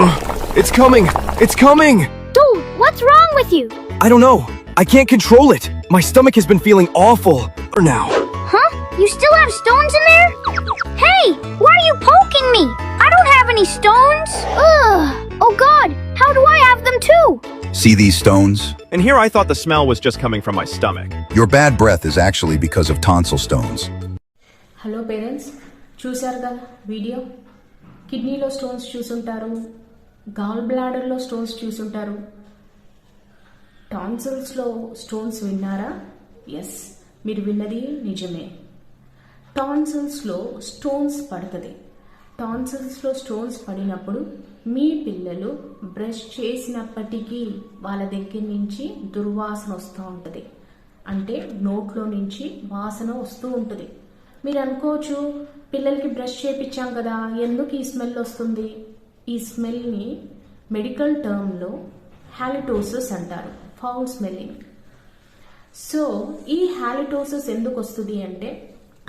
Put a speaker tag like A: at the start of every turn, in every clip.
A: It's coming! It's coming!
B: Dude, what's wrong with you?
A: I don't know. I can't control it. My stomach has been feeling awful now.
B: Huh? You still have stones in there? Hey, why are you poking me? I don't have any stones. Ugh. Oh God, how do I have them too?
C: See these stones?
D: And here I thought the smell was just coming from my stomach.
C: Your bad breath is actually because of tonsil stones.
E: Hello parents, చూశారు కదా video. కిడ్నీలో stones చూసుంటారు, gall బ్లాడర్లో stones చూసుంటారు, టాన్సిల్స్లో stones విన్నారా? Yes, మీరు విన్నది నిజమే. టాన్సిల్స్లో stones పడుతుంది. టాన్సిల్స్లో స్టోన్స్ పడినప్పుడు మీ పిల్లలు బ్రష్ చేసినప్పటికీ వాళ్ళ దగ్గర నుంచి దుర్వాసన వస్తూ ఉంటుంది. అంటే నోట్లో నుంచి వాసన వస్తూ ఉంటుంది. మీరు అనుకోవచ్చు, పిల్లలకి బ్రష్ చేయించాం కదా, ఎందుకు ఈ స్మెల్ వస్తుంది? ఈ స్మెల్ని మెడికల్ టర్మ్లో హాలిటోసిస్ అంటారు, ఫౌల్ స్మెల్లింగ్. సో ఈ హాలిటోసిస్ ఎందుకు వస్తుంది అంటే,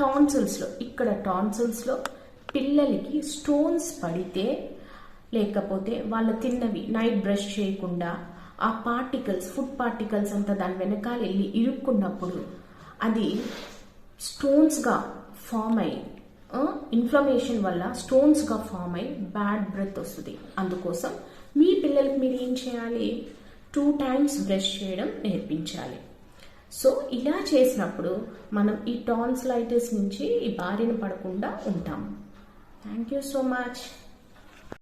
E: టాన్సిల్స్లో, ఇక్కడ టాన్సిల్స్లో పిల్లలకి స్టోన్స్ పడితే, లేకపోతే వాళ్ళు తిన్నవి నైట్ బ్రష్ చేయకుండా ఆ పార్టికల్స్, ఫుడ్ పార్టికల్స్ అంతా దాని వెనకాల వెళ్ళి ఇరుక్కున్నప్పుడు అది స్టోన్స్గా ఫామ్ అయ్యి, ఇన్ఫ్లమేషన్ వల్ల స్టోన్స్గా ఫామ్ అయ్యి బ్యాడ్ బ్రెత్ వస్తుంది. అందుకోసం మీ పిల్లలకి మీరు ఏం చేయాలి? 2 times బ్రష్ చేయడం నేర్పించాలి. సో ఇలా చేసినప్పుడు మనం ఈ టాన్సిలైటిస్ నుంచి ఈ బారిన పడకుండా ఉంటాం. Thank you so much.